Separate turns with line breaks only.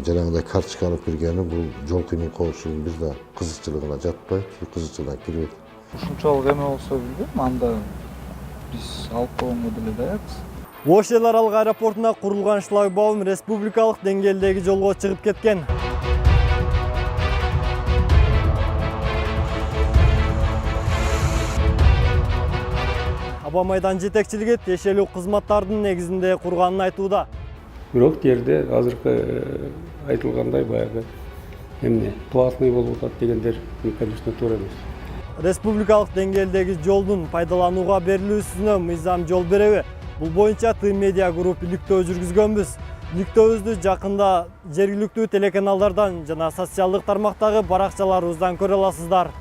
Janагындай карточка алып киргени бул жол кыймыл коопсуздугунун бир да кызыкчылыгына жатпайт, кызыкчылыгына кирбейт.
Ушунчалык эме болсо билбейм, анда биз алып койгонго деле даярбыз.
Ош эл аралык аэропортуна курулган шлагбаум республикалык деңгээлдеги жолго чыгып кеткен. Аба майдан жетекчилиги тиешелүү кызматтардын негизинде курганын айтууда.
Бирок жерде азыркы айтылгандай баягы эмне платный болуп атат дегендер, конечно, туура эмес.
Республикалык деңгээлдеги жолдун пайдаланууга берилүүсүнө мыйзам жол береби? Бул боюнча Тым медиа групп иликтөө жүргүзгөнбүз. Иликтөөбүздү жакында жергиликтүү телеканалдардан жана социалдык тармактагы баракчаларыбыздан көрө аласыздар.